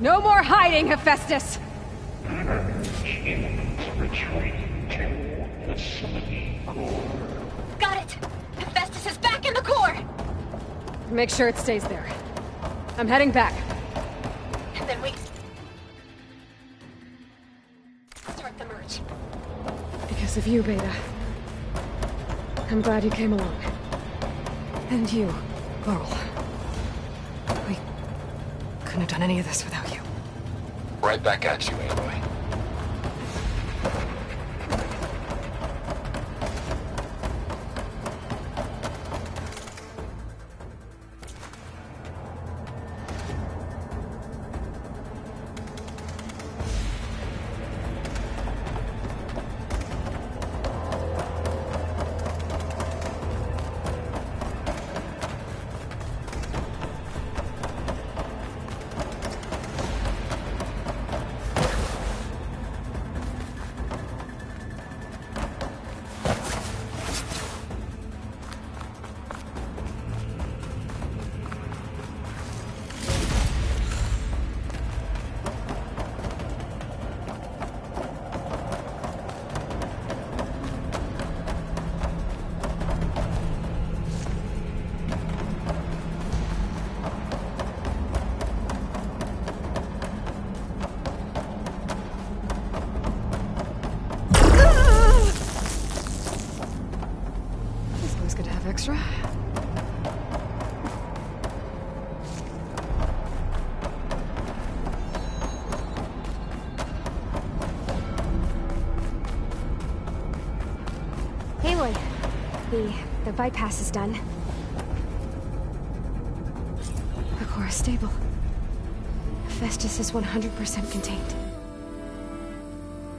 No more hiding, Hephaestus! Retreating to facility core. Got it! Hephaestus is back in the core! Make sure it stays there. I'm heading back. And then we... start the merge. Because of you, Beta. I'm glad you came along. And you, Laurel. We couldn't have done any of this without you. Right back at you, Aloy. Extra? Aloy, the bypass is done. The core is stable. Hephaestus is 100% contained.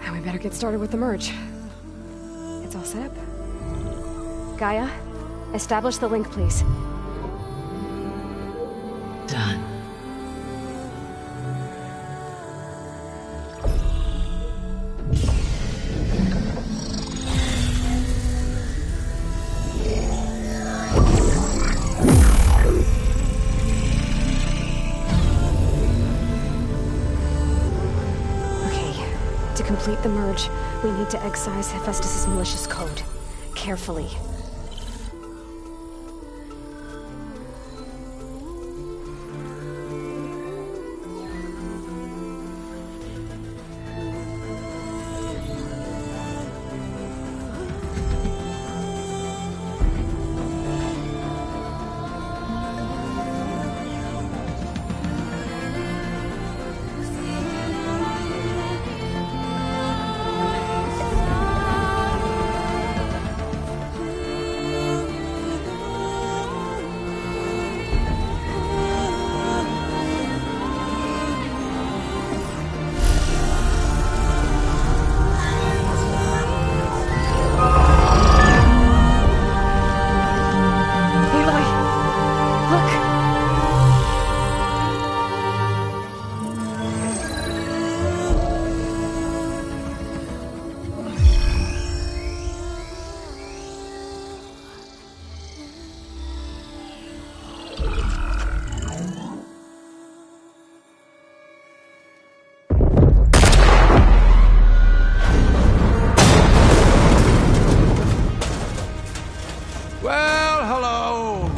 And we better get started with the merge. It's all set up. Gaia, establish the link, please. Done. Okay, to complete the merge, we need to excise Hephaestus' malicious code. Carefully.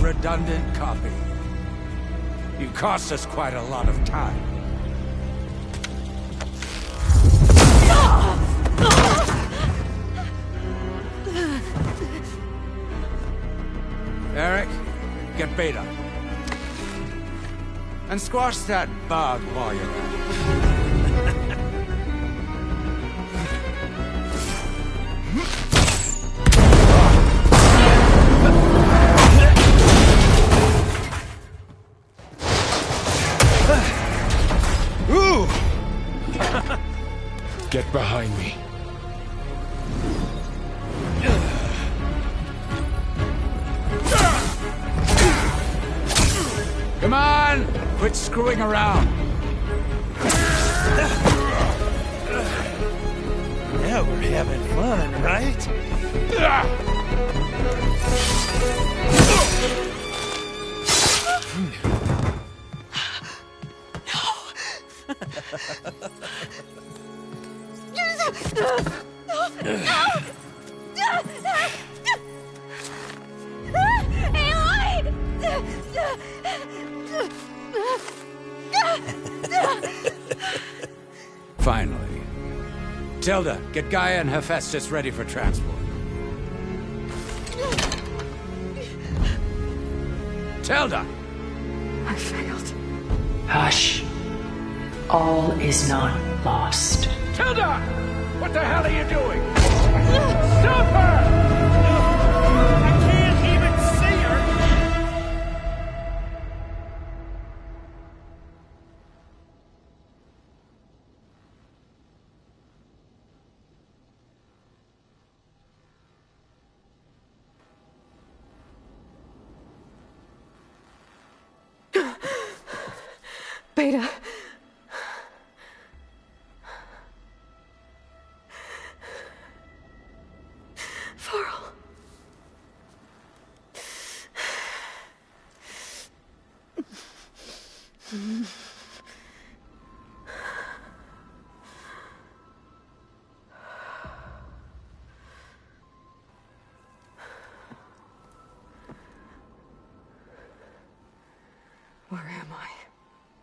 Redundant copy. You cost us quite a lot of time. Eric, get Beta. And squash that bug while you're at it. Get behind me. Come on! Quit screwing around. Now we're having fun, right? Finally. Tilda, get Gaia and Hephaestus ready for transport. Tilda! I failed. Hush. All is not lost. Tilda! What the hell are you doing? Stop her! I can't even see her! Beta. Varl. Where am I?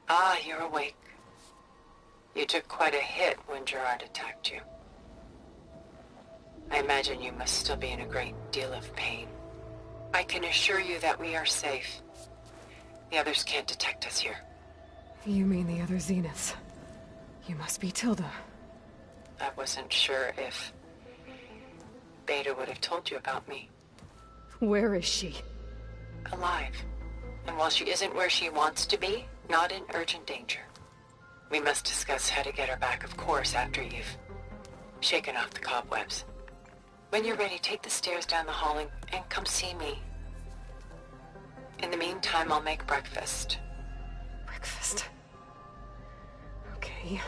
Ah, you're awake. You took quite a hit when Gerard attacked you. I imagine you must still be in a great deal of pain. I can assure you that we are safe. The others can't detect us here. You mean the other Zeniths? You must be Tilda. I wasn't sure if Beta would have told you about me. Where is she? Alive. And while she isn't where she wants to be, not in urgent danger. We must discuss how to get her back, of course, after you've shaken off the cobwebs. When you're ready, take the stairs down the hall and come see me. In the meantime, I'll make breakfast. Breakfast. Okay.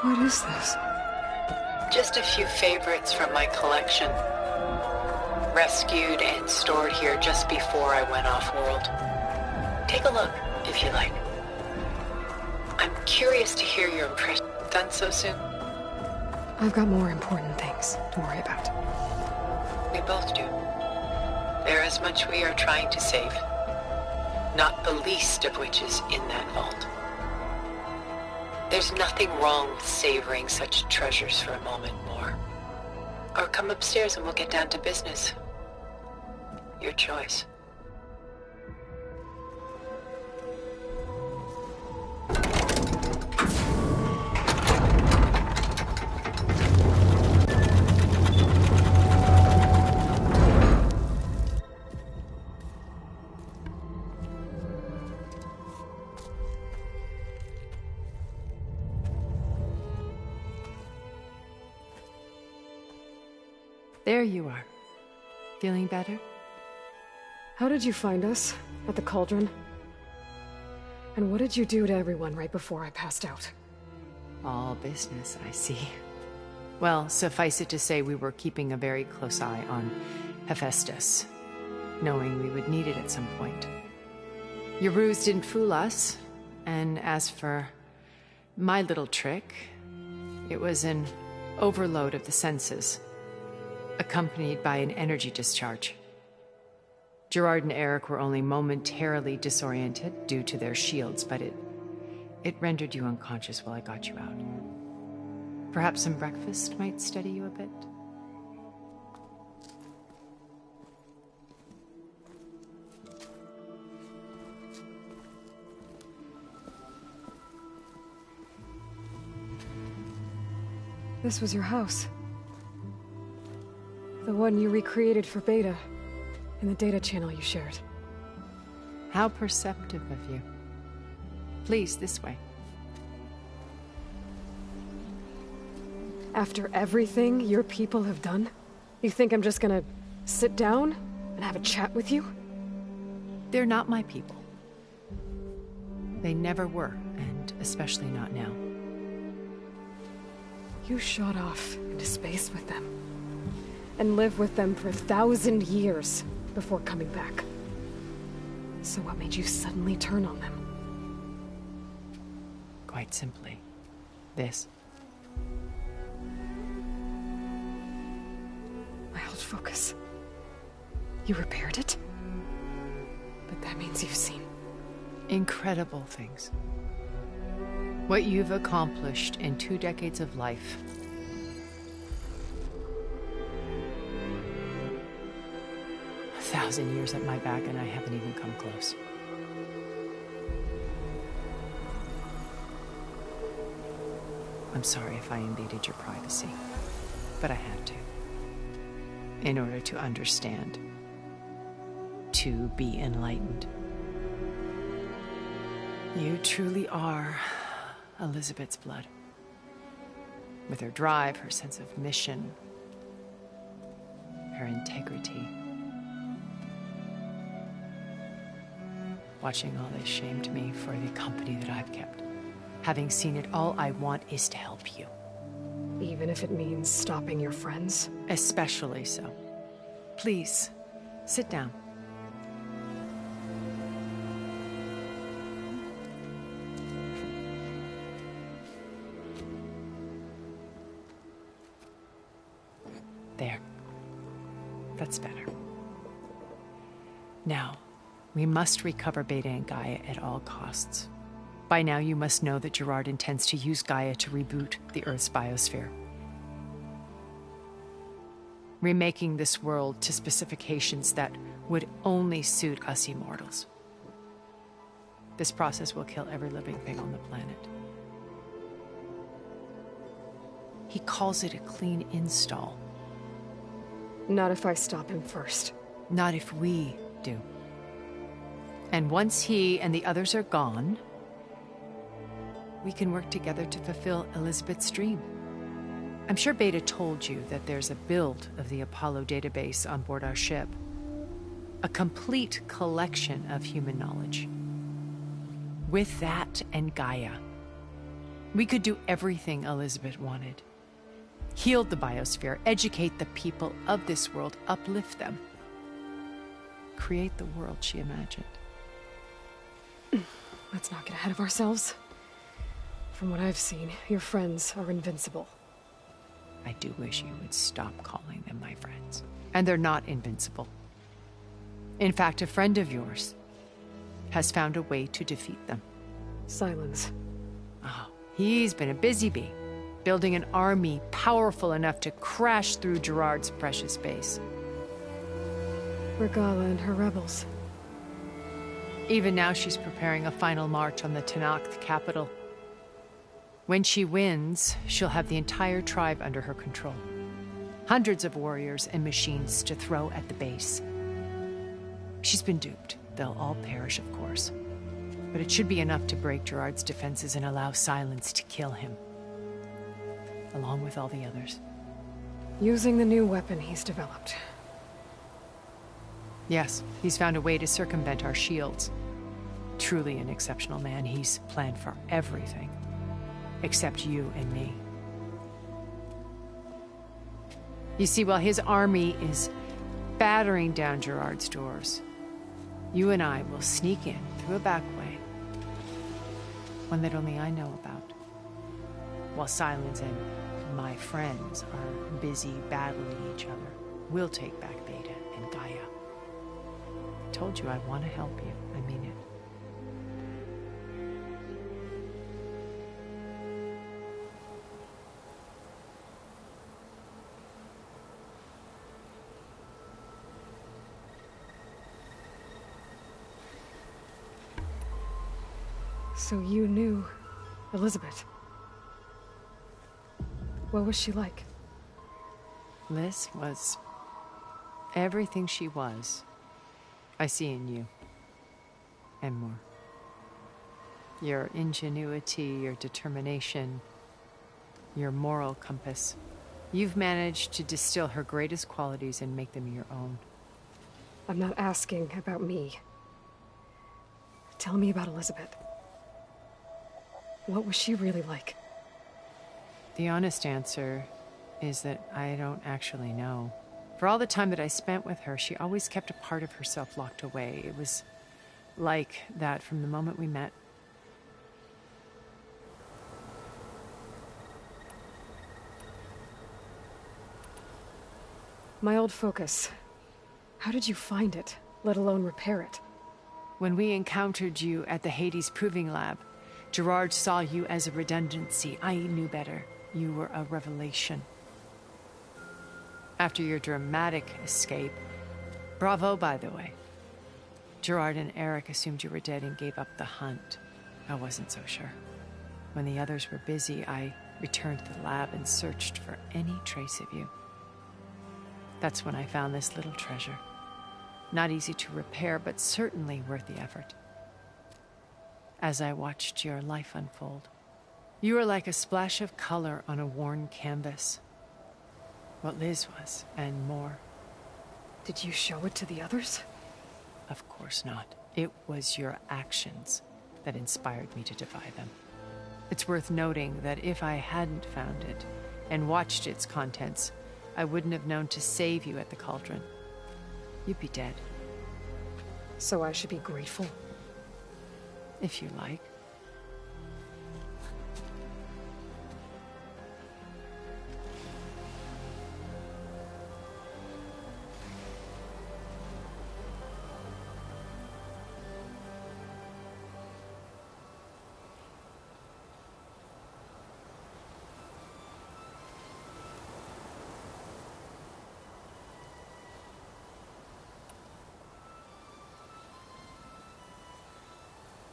What is this? Just a few favorites from my collection. Rescued and stored here just before I went off-world. Take a look, if you like. I'm curious to hear your impression. Done so soon? I've got more important things to worry about. We both do. There is much we are trying to save. Not the least of which is in that vault. There's nothing wrong with savoring such treasures for a moment more. Or come upstairs and we'll get down to business. Your choice. There you are. Feeling better? How did you find us? At the Cauldron? And what did you do to everyone right before I passed out? All business, I see. Well, suffice it to say we were keeping a very close eye on Hephaestus, knowing we would need it at some point. Your ruse didn't fool us, and as for my little trick, it was an overload of the senses, accompanied by an energy discharge. Gerard and Eric were only momentarily disoriented due to their shields, but it rendered you unconscious while I got you out. Perhaps some breakfast might steady you a bit? This was your house. The one you recreated for Beta, in the data channel you shared. How perceptive of you. Please, this way. After everything your people have done, you think I'm just gonna sit down and have a chat with you? They're not my people. They never were, and especially not now. You shot off into space with them, and lived with them for 1,000 years before coming back. So what made you suddenly turn on them? Quite simply, this. My old focus. You repaired it? But that means you've seen Incredible things. What you've accomplished in 2 decades of life. A 1,000 years at my back and I haven't even come close. I'm sorry if I invaded your privacy, but I had to. In order to understand. To be enlightened. You truly are Elizabeth's blood. With her drive, her sense of mission, her integrity. Watching all this shamed me for the company that I've kept. Having seen it, all I want is to help you. even if it means stopping your friends? Especially so. Please, sit down. There. That's better. Now, we must recover Beta and Gaia at all costs. By now, you must know that Gerard intends to use Gaia to reboot the Earth's biosphere. Remaking this world to specifications that would only suit us immortals. This process will kill every living thing on the planet. He calls it a clean install. Not if I stop him first. Not if we do. And once he and the others are gone, we can work together to fulfill Elizabeth's dream. I'm sure Beta told you that there's a build of the Apollo database on board our ship. A complete collection of human knowledge. With that and Gaia, we could do everything Elizabeth wanted. Heal the biosphere, educate the people of this world, uplift them. Create the world she imagined. Let's not get ahead of ourselves. From what I've seen, your friends are invincible. I do wish you would stop calling them my friends. And they're not invincible. In fact, a friend of yours has found a way to defeat them. Silence. Oh, he's been a busy bee, building an army powerful enough to crash through Gerard's precious base. Regala and her rebels. Even now, she's preparing a final march on the Tenakth capital. When she wins, she'll have the entire tribe under her control. Hundreds of warriors and machines to throw at the base. She's been duped. They'll all perish, of course. But it should be enough to break Gerard's defenses and allow Silence to kill him. Along with all the others. Using the new weapon he's developed. Yes, he's found a way to circumvent our shields. Truly an exceptional man. He's planned for everything. Except you and me. You see, while his army is battering down Gerard's doors, you and I will sneak in through a back way. One that only I know about. While Sylens and my friends are busy battling each other, we'll take back Beta and Gaia. I told you I want to help you. I mean it. So you knew Elizabeth. What was she like? Liz was everything she was. I see in you. And more. Your ingenuity, your determination, your moral compass. You've managed to distill her greatest qualities and make them your own. I'm not asking about me. Tell me about Elizabeth. What was she really like? The honest answer is that I don't actually know. For all the time that I spent with her, she always kept a part of herself locked away. It was like that from the moment we met. My old focus. How did you find it, let alone repair it? When we encountered you at the Hades Proving Lab, Gerard saw you as a redundancy. I knew better. You were a revelation. After your dramatic escape, bravo, by the way. Gerard and Eric assumed you were dead and gave up the hunt. I wasn't so sure. When the others were busy, I returned to the lab and searched for any trace of you. That's when I found this little treasure. Not easy to repair, but certainly worth the effort. As I watched your life unfold, you were like a splash of color on a worn canvas. What Liz was, and more. Did you show it to the others? Of course not. It was your actions that inspired me to defy them. It's worth noting that if I hadn't found it and watched its contents, I wouldn't have known to save you at the cauldron. You'd be dead. So I should be grateful? If you like.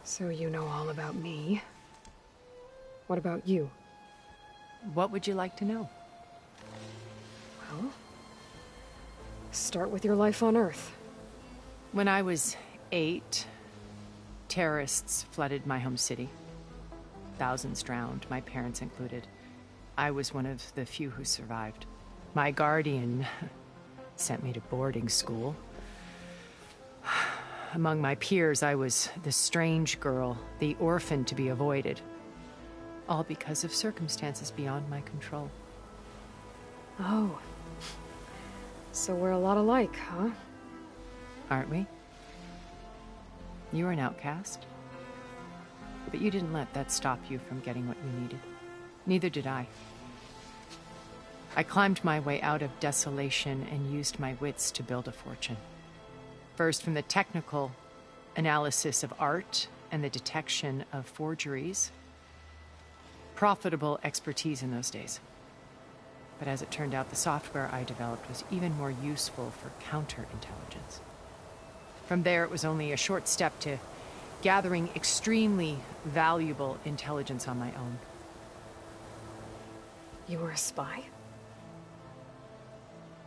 So you know all about me. What about you? What would you like to know? Well, start with your life on Earth. When I was 8, terrorists flooded my home city. Thousands drowned, my parents included. I was one of the few who survived. My guardian sent me to boarding school. Among my peers, I was the strange girl, the orphan to be avoided. All because of circumstances beyond my control. Oh. So we're a lot alike, huh? Aren't we? You were an outcast. But you didn't let that stop you from getting what you needed. Neither did I. I climbed my way out of desolation and used my wits to build a fortune. First, from the technical analysis of art and the detection of forgeries. Profitable expertise in those days. But as it turned out, the software I developed was even more useful for counterintelligence. From there, it was only a short step to gathering extremely valuable intelligence on my own. You were a spy?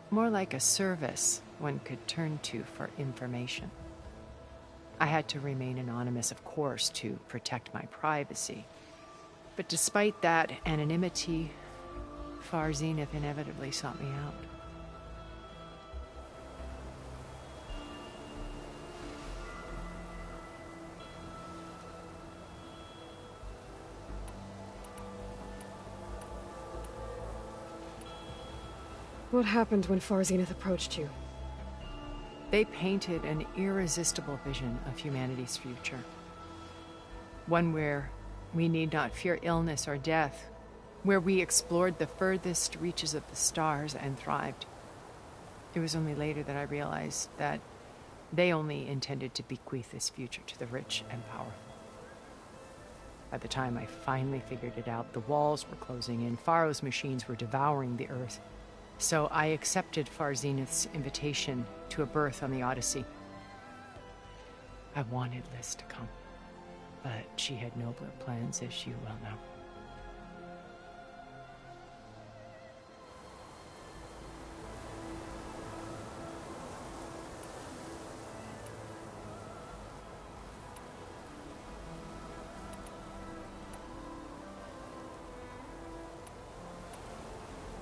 More like a service one could turn to for information. I had to remain anonymous, of course, to protect my privacy. But despite that anonymity, Far Zenith inevitably sought me out. What happened when Far Zenith approached you? They painted an irresistible vision of humanity's future. One where we need not fear illness or death, where we explored the furthest reaches of the stars and thrived. It was only later that I realized that they only intended to bequeath this future to the rich and powerful. By the time I finally figured it out, the walls were closing in, Faro's machines were devouring the Earth. So I accepted Far Zenith's invitation to a berth on the Odyssey. I wanted Liz to come, but she had nobler plans, as you well know.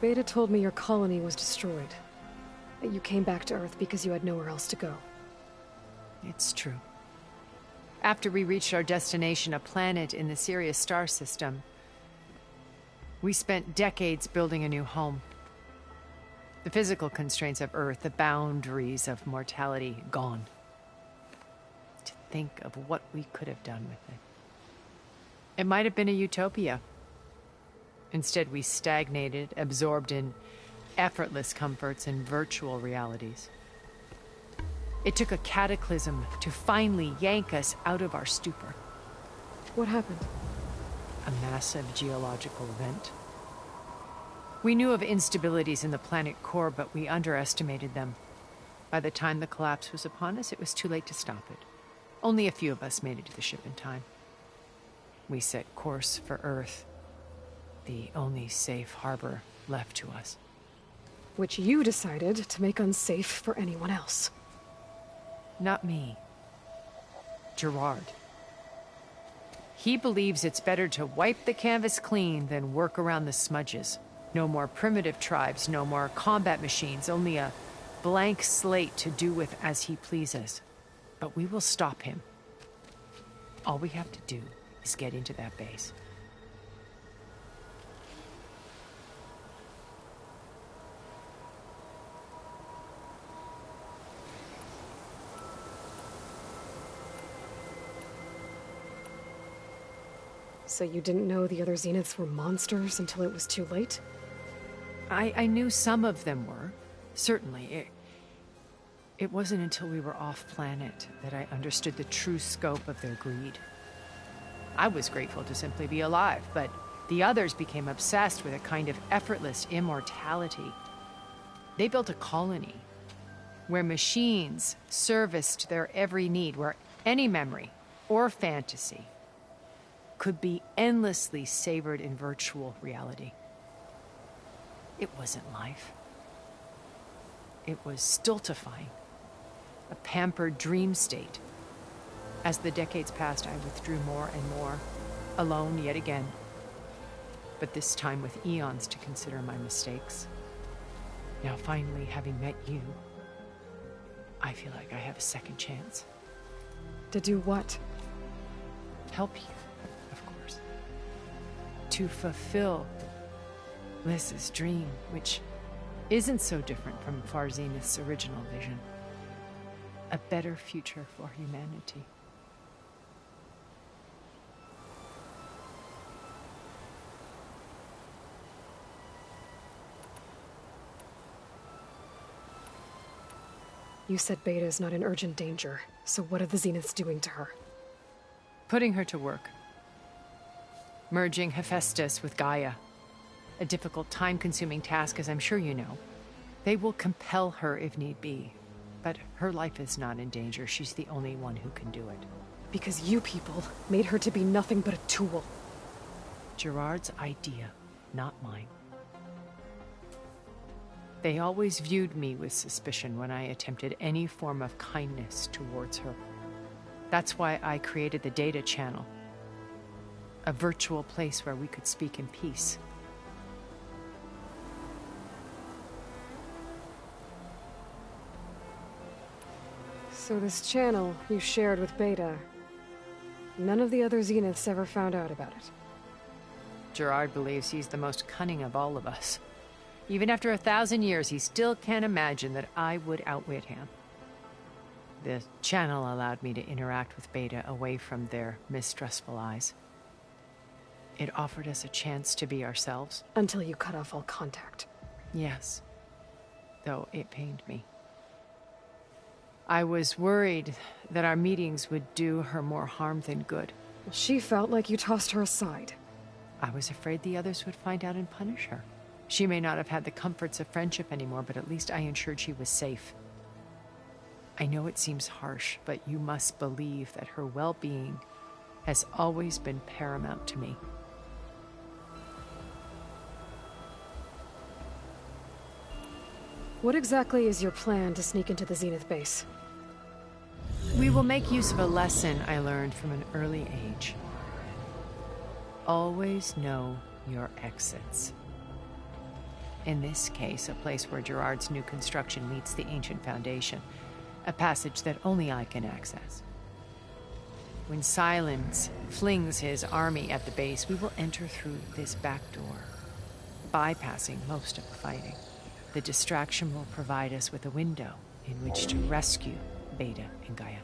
Beta told me your colony was destroyed. That you came back to Earth because you had nowhere else to go. It's true. After we reached our destination, a planet in the Sirius star system, we spent decades building a new home. The physical constraints of Earth, the boundaries of mortality, gone. To think of what we could have done with it. It might have been a utopia. Instead, we stagnated, absorbed in effortless comforts and virtual realities. It took a cataclysm to finally yank us out of our stupor. What happened? A massive geological event. We knew of instabilities in the planet core, but we underestimated them. By the time the collapse was upon us, it was too late to stop it. Only a few of us made it to the ship in time. We set course for Earth, the only safe harbor left to us. Which you decided to make unsafe for anyone else. Not me. Gerard. He believes it's better to wipe the canvas clean than work around the smudges. No more primitive tribes, no more combat machines, only a blank slate to do with as he pleases. But we will stop him. All we have to do is get into that base. So you didn't know the other Zeniths were monsters until it was too late? I knew some of them were, certainly. It wasn't until we were off-planet that I understood the true scope of their greed. I was grateful to simply be alive, but the others became obsessed with a kind of effortless immortality. They built a colony where machines serviced their every need, where any memory or fantasy could be endlessly savored in virtual reality. It wasn't life. It was stultifying, a pampered dream state. As the decades passed, I withdrew more and more, alone yet again, but this time with eons to consider my mistakes. Now finally, having met you, I feel like I have a second chance. To do what? Help you. To fulfill Liz's dream, which isn't so different from Far Zenith's original vision. A better future for humanity. You said Beta is not in urgent danger, so what are the Zeniths doing to her? Putting her to work. Merging Hephaestus with Gaia. A difficult, time-consuming task, as I'm sure you know. They will compel her if need be. But her life is not in danger. She's the only one who can do it. Because you people made her to be nothing but a tool. Gerard's idea, not mine. They always viewed me with suspicion when I attempted any form of kindness towards her. That's why I created the Data Channel. A virtual place where we could speak in peace. So this channel you shared with Beta, none of the other Zeniths ever found out about it. Gerard believes he's the most cunning of all of us. Even after 1,000 years, he still can't imagine that I would outwit him. The channel allowed me to interact with Beta away from their mistrustful eyes. It offered us a chance to be ourselves. Until you cut off all contact. Yes. Though it pained me. I was worried that our meetings would do her more harm than good. She felt like you tossed her aside. I was afraid the others would find out and punish her. She may not have had the comforts of friendship anymore, but at least I ensured she was safe. I know it seems harsh, but you must believe that her well-being has always been paramount to me. What exactly is your plan to sneak into the Zenith base? We will make use of a lesson I learned from an early age. Always know your exits. In this case, a place where Gerard's new construction meets the ancient foundation, a passage that only I can access. When Sylens flings his army at the base, we will enter through this back door, bypassing most of the fighting. The distraction will provide us with a window in which to rescue Beta and Gaia.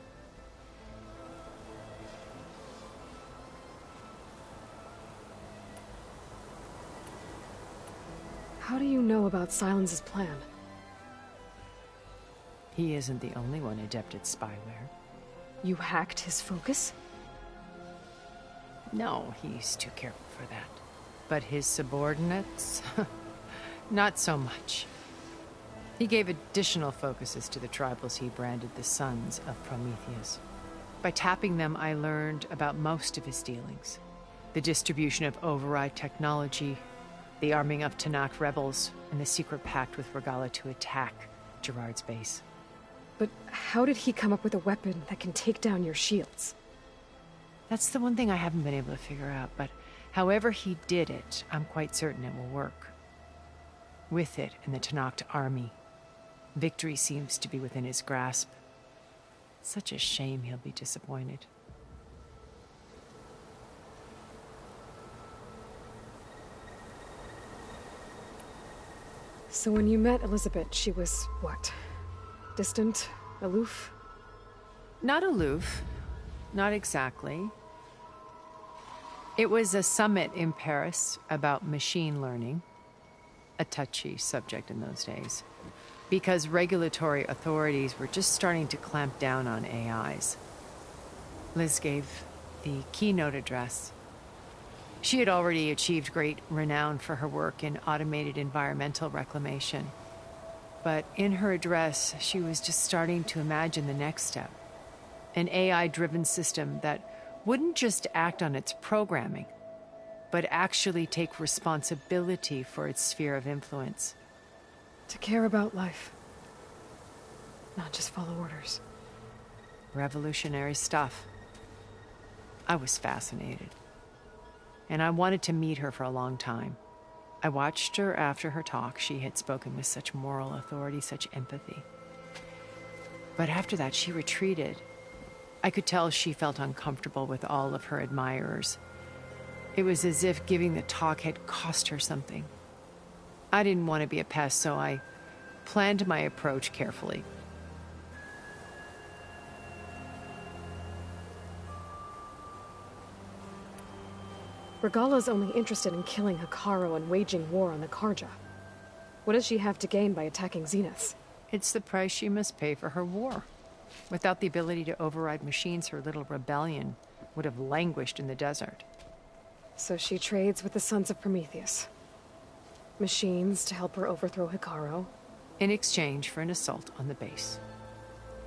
How do you know about Sylens' plan? He isn't the only one adept at spyware. You hacked his focus? No, he's too careful for that. But his subordinates? Not so much. He gave additional focuses to the tribals he branded the Sons of Prometheus. By tapping them, I learned about most of his dealings. The distribution of override technology, the arming of Tenakth rebels, and the secret pact with Regalla to attack Gerard's base. But how did he come up with a weapon that can take down your shields? That's the one thing I haven't been able to figure out, but however he did it, I'm quite certain it will work. With it and the Tenakth army, victory seems to be within his grasp. Such a shame he'll be disappointed. So when you met Elizabeth, she was what? Distant? Aloof? Not aloof. Not exactly. It was a summit in Paris about machine learning. A touchy subject in those days. Because regulatory authorities were just starting to clamp down on AIs. Liz gave the keynote address. She had already achieved great renown for her work in automated environmental reclamation. But in her address, she was just starting to imagine the next step. An AI-driven system that wouldn't just act on its programming, but actually take responsibility for its sphere of influence. To care about life. Not just follow orders. Revolutionary stuff. I was fascinated. And I wanted to meet her for a long time. I watched her after her talk. She had spoken with such moral authority, such empathy. But after that, she retreated. I could tell she felt uncomfortable with all of her admirers. It was as if giving the talk had cost her something. I didn't want to be a pest, so I planned my approach carefully. Regalla's only interested in killing Hekarro and waging war on the Karja. What does she have to gain by attacking Zeniths? It's the price she must pay for her war. Without the ability to override machines, her little rebellion would have languished in the desert. So she trades with the Sons of Prometheus. Machines to help her overthrow Hekarro. In exchange for an assault on the base.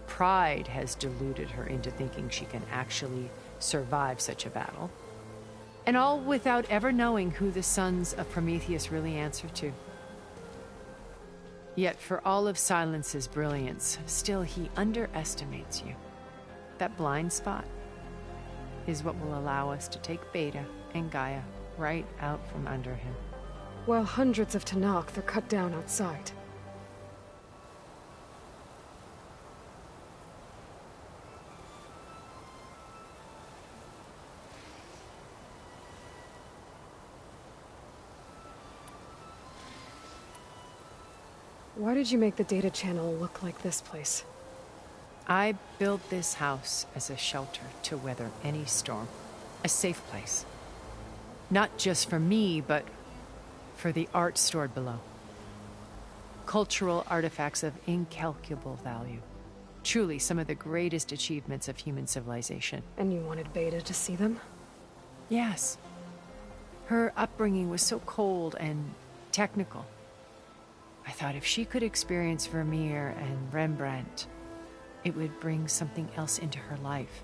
Pride has deluded her into thinking she can actually survive such a battle. And all without ever knowing who the Sons of Prometheus really answer to. Yet for all of Sylens's brilliance, still he underestimates you. That blind spot is what will allow us to take Beta and Gaia right out from under him. While hundreds of Tenakth are cut down outside. Why did you make the data channel look like this place? I built this house as a shelter to weather any storm. A safe place. Not just for me, but for the art stored below. Cultural artifacts of incalculable value. Truly some of the greatest achievements of human civilization. And you wanted Beta to see them? Yes. Her upbringing was so cold and technical. I thought if she could experience Vermeer and Rembrandt, it would bring something else into her life.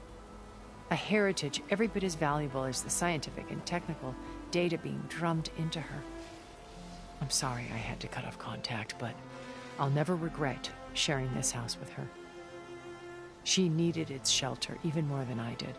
A heritage every bit as valuable as the scientific and technical data being drummed into her. I'm sorry I had to cut off contact, but I'll never regret sharing this house with her. She needed its shelter even more than I did.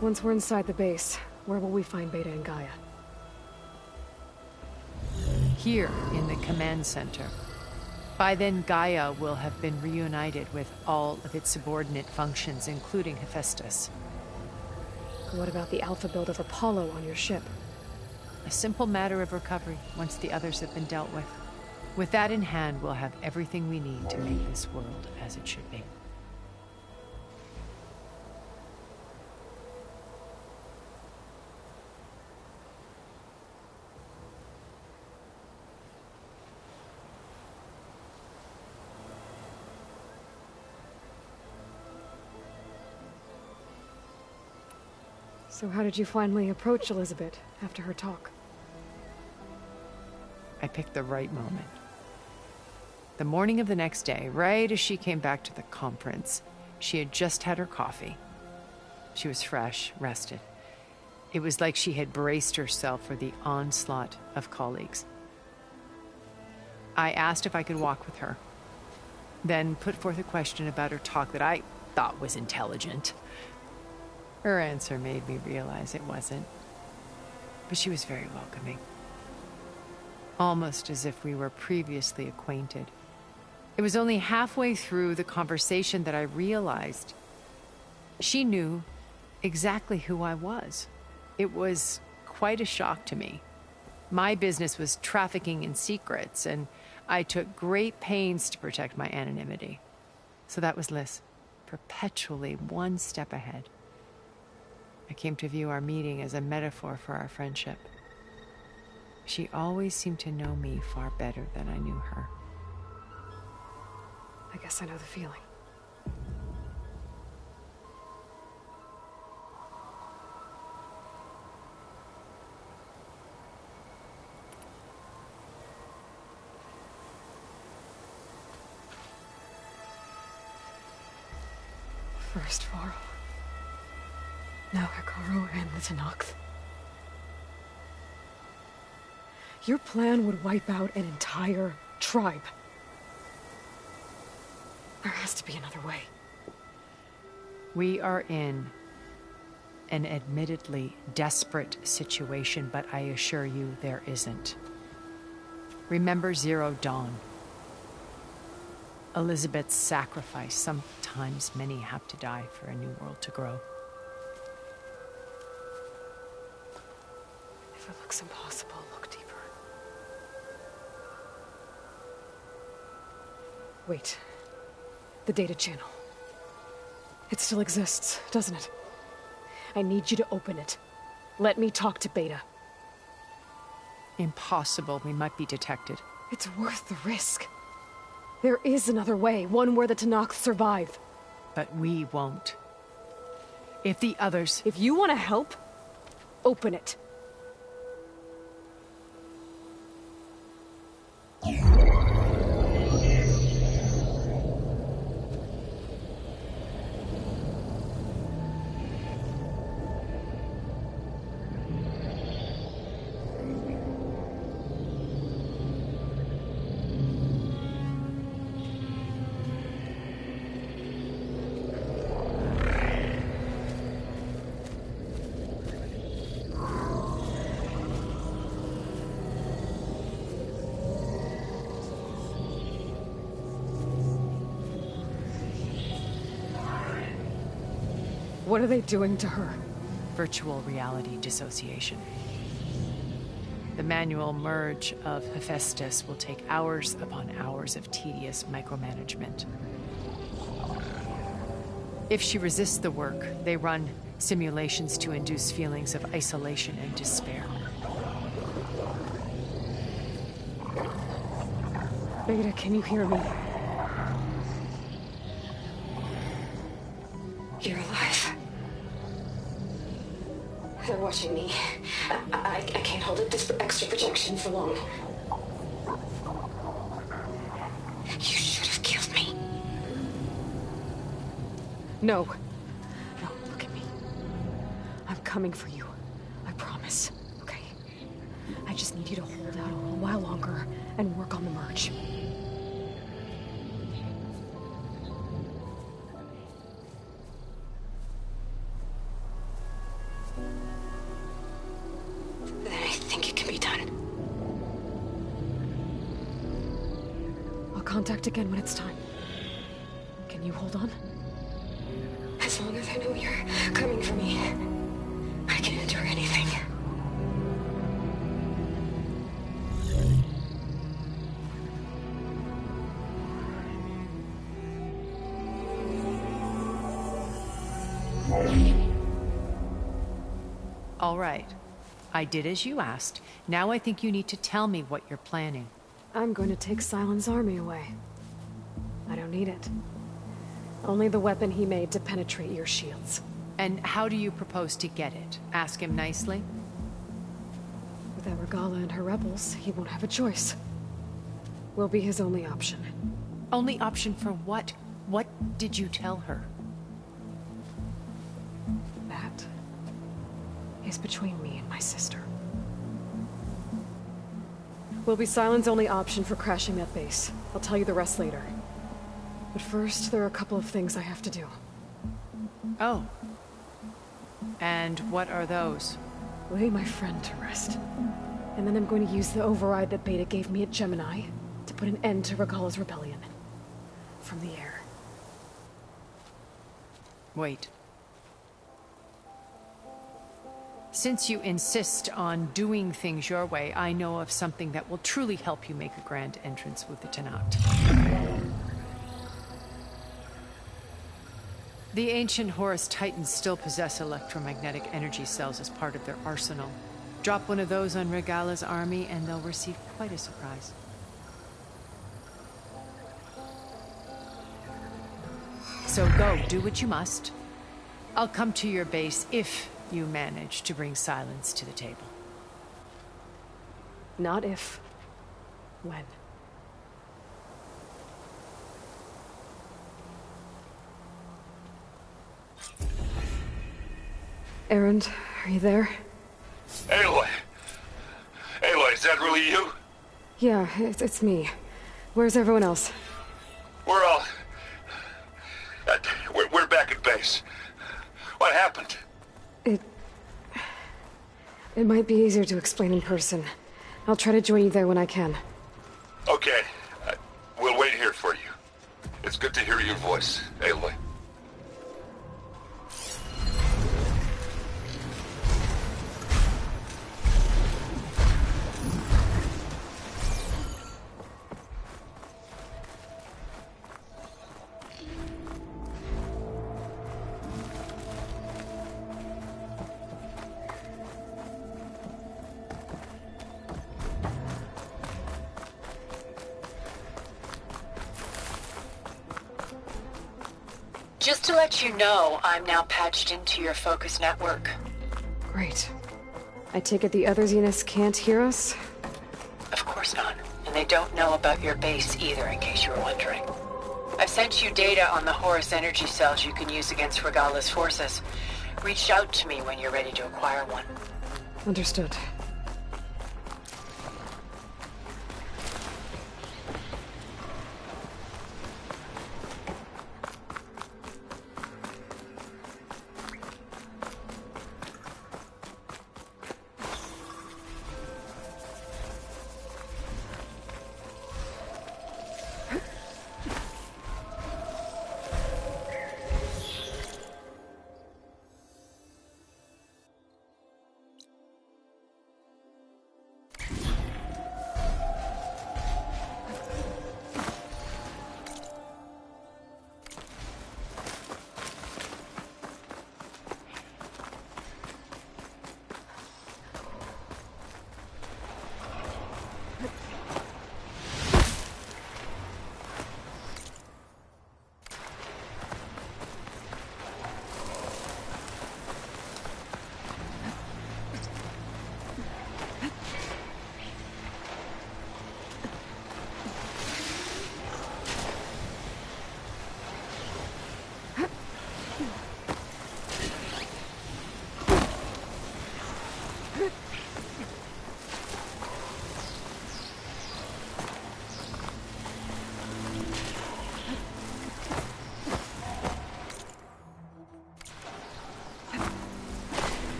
Once we're inside the base, where will we find Beta and Gaia? Here in the command center. By then, Gaia will have been reunited with all of its subordinate functions, including Hephaestus. What about the Alpha build of Apollo on your ship? A simple matter of recovery once the others have been dealt with. With that in hand, we'll have everything we need to make this world as it should be. So how did you finally approach Elizabeth after her talk? I picked the right moment. The morning of the next day, right as she came back to the conference, she had just had her coffee. She was fresh, rested. It was like she had braced herself for the onslaught of colleagues. I asked if I could walk with her, then put forth a question about her talk that I thought was intelligent. Her answer made me realize it wasn't, but she was very welcoming. Almost as if we were previously acquainted. It was only halfway through the conversation that I realized she knew exactly who I was. It was quite a shock to me. My business was trafficking in secrets, and I took great pains to protect my anonymity. So that was Liz, perpetually one step ahead. I came to view our meeting as a metaphor for our friendship. She always seemed to know me far better than I knew her. I guess I know the feeling. First Varl. Now Hekarro and the Tenakth. Your plan would wipe out an entire tribe. There has to be another way. We are in an admittedly desperate situation, but I assure you there isn't. Remember Zero Dawn. Elizabeth's sacrifice. Sometimes many have to die for a new world to grow. If it looks impossible, look deeper. Wait. The data channel. It still exists, doesn't it? I need you to open it. Let me talk to Beta. Impossible. We might be detected. It's worth the risk. There is another way, one where the Tenakth survive. But we won't. If the others... If you want to help, open it. What are they doing to her? Virtual reality dissociation. The manual merge of Hephaestus will take hours upon hours of tedious micromanagement. If she resists the work, they run simulations to induce feelings of isolation and despair. Beta, can you hear me? You're alive. They're watching me. I can't hold up this extra projection for long. You should have killed me. No. No, look at me. I'm coming for you. I promise. Okay? I just need you to hold out a little while longer and work on the merge. Then I think it can be done. I'll contact again when it's time. Can you hold on? As long as I know you're coming for me, I can endure anything. All right. I did as you asked. Now I think you need to tell me what you're planning. I'm going to take Sylens' army away. I don't need it. Only the weapon he made to penetrate your shields. And how do you propose to get it? Ask him nicely? Without Regalla and her rebels, he won't have a choice. We'll be his only option. Only option for what? What did you tell her? That is between me and my sister. Will be Sylens' only option for crashing that base. I'll tell you the rest later. But first, there are a couple of things I have to do. Oh. And what are those? Lay my friend to rest. And then I'm going to use the override that Beta gave me at Gemini to put an end to Regalla's rebellion. From the air. Wait. Since you insist on doing things your way, I know of something that will truly help you make a grand entrance with the Tenakth. The ancient Horus Titans still possess electromagnetic energy cells as part of their arsenal. Drop one of those on Regalla's army and they'll receive quite a surprise. So go, do what you must. I'll come to your base if you manage to bring Sylens to the table. Not if. When. Erend, are you there? Aloy! Aloy, is that really you? Yeah, it's me. Where's everyone else? We're all... We're back at base. What happened? It might be easier to explain in person. I'll try to join you there when I can. Okay. We'll wait here for you. It's good to hear your voice, Aloy. Just to let you know, I'm now patched into your focus network. Great. I take it the other Zeniths can't hear us? Of course not. And they don't know about your base either, in case you were wondering. I've sent you data on the Horus energy cells you can use against Regalla's forces. Reach out to me when you're ready to acquire one. Understood.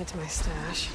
it to my stash.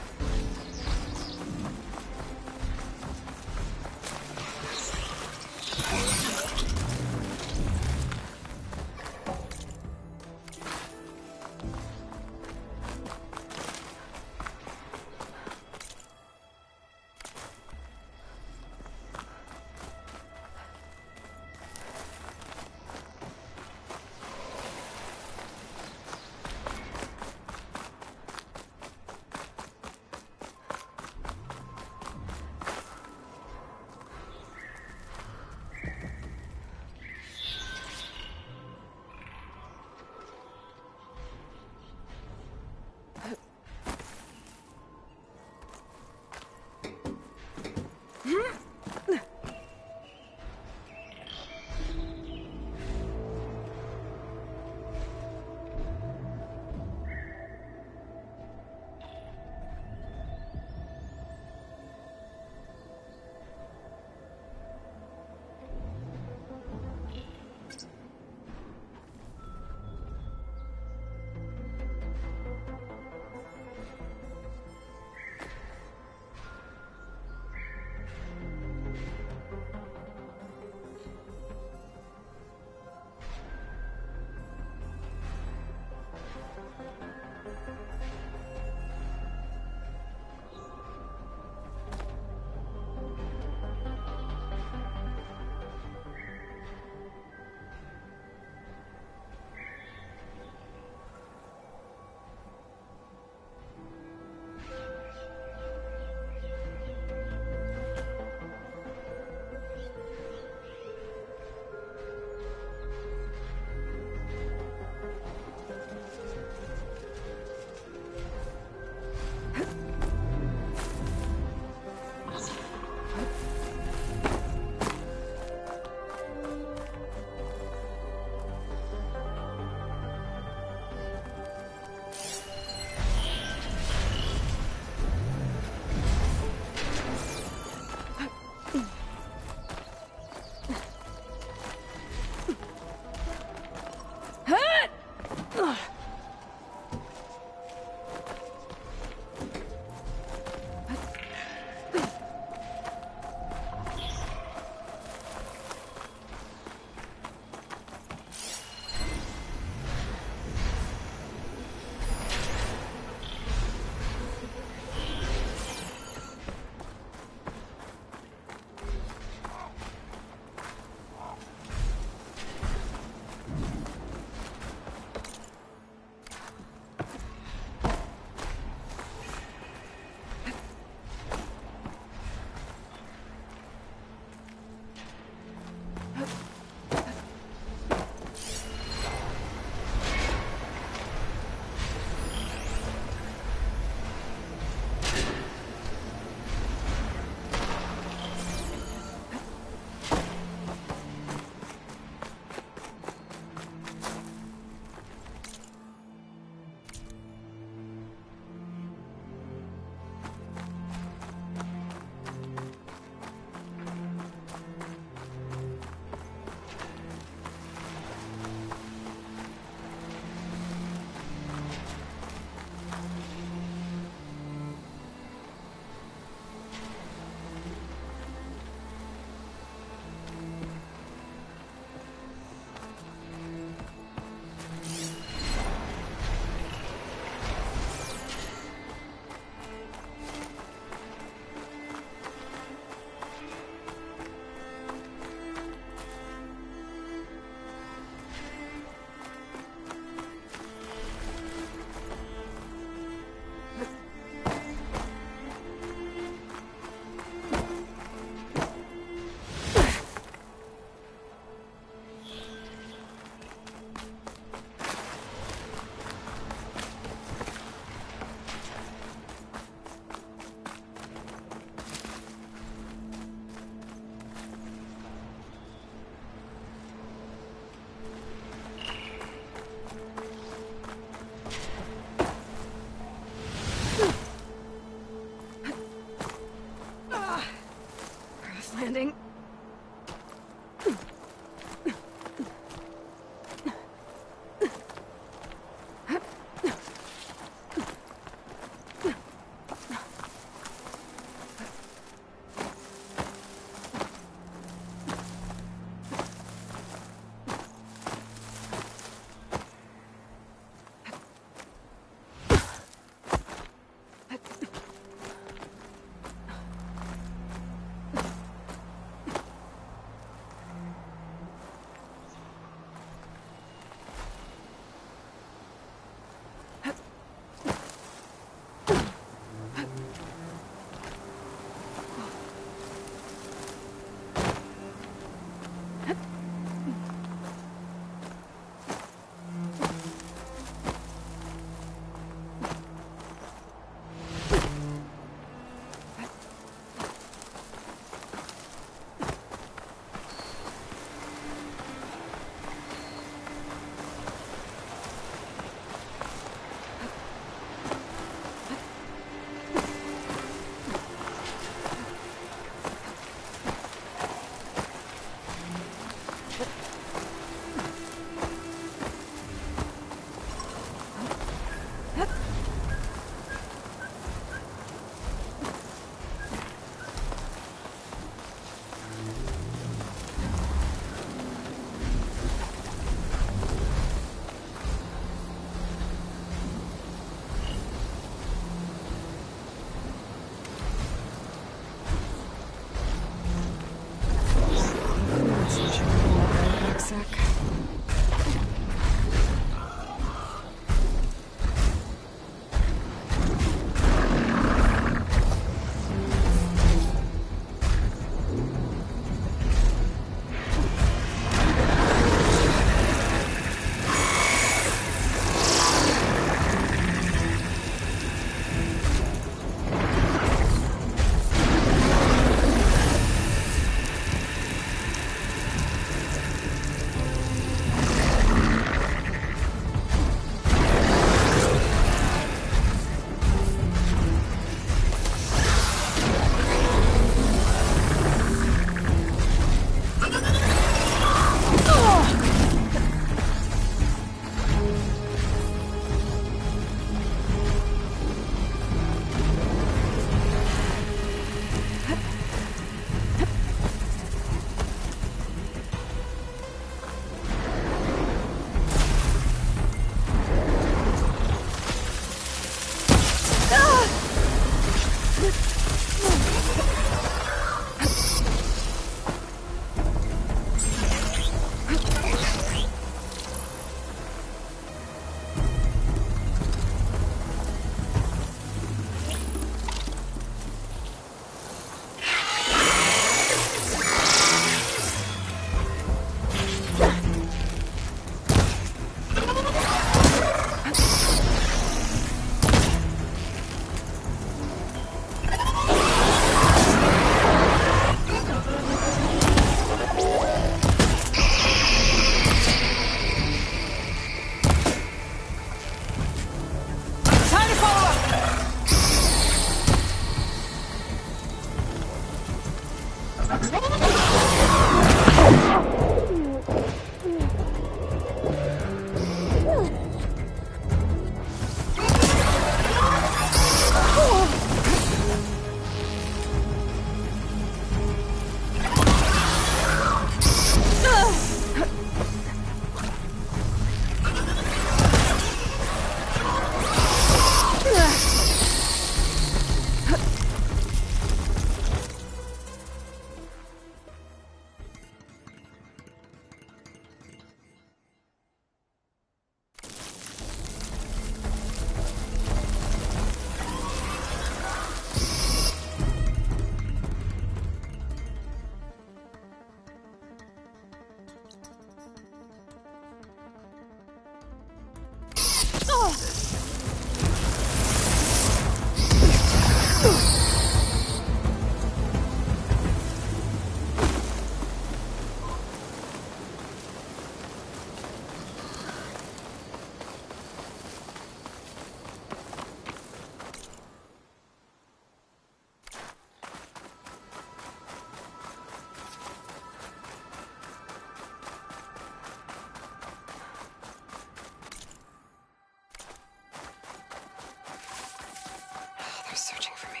searching for me.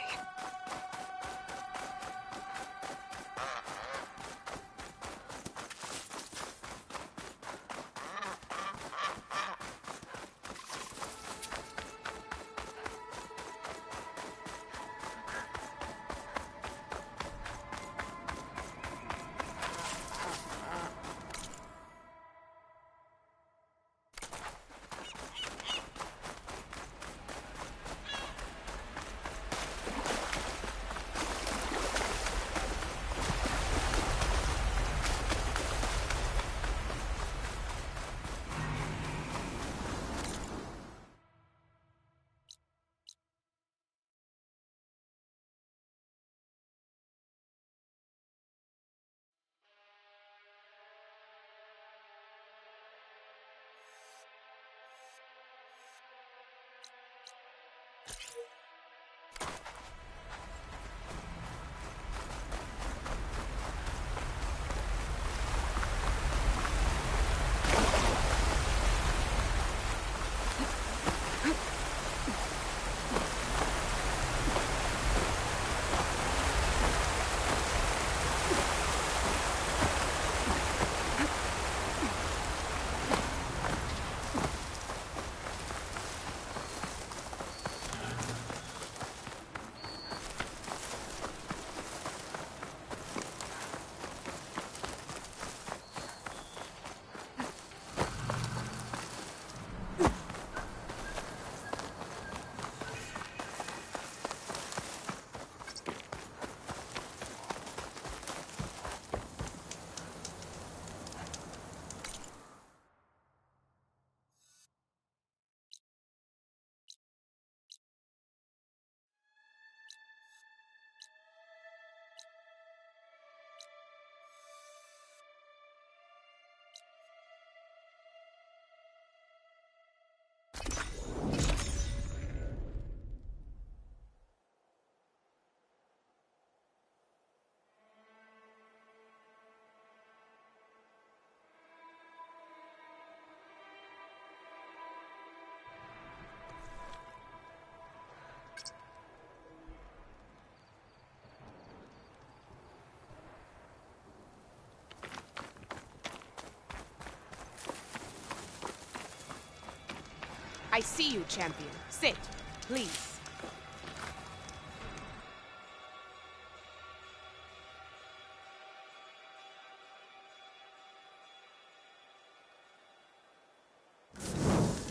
I see you, champion. Sit, please.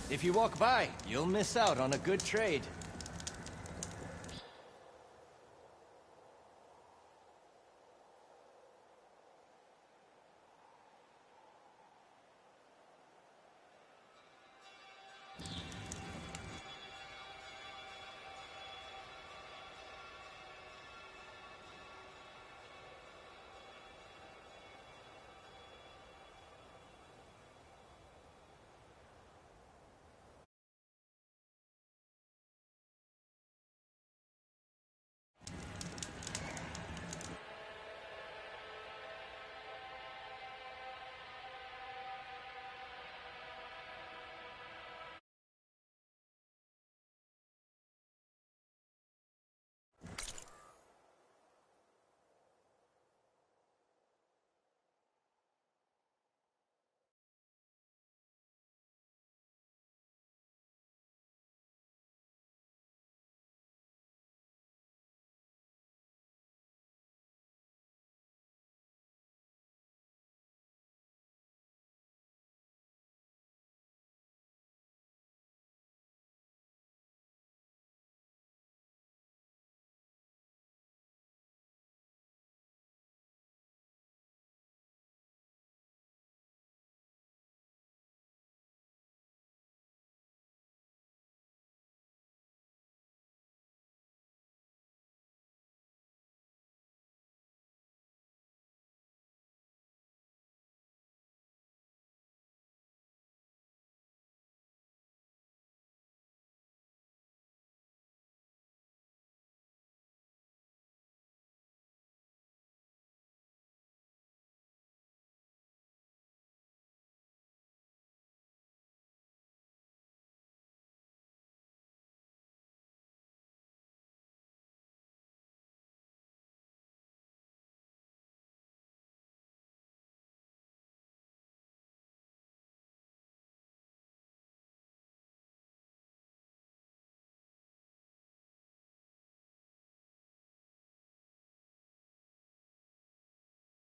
If you walk by, you'll miss out on a good trade.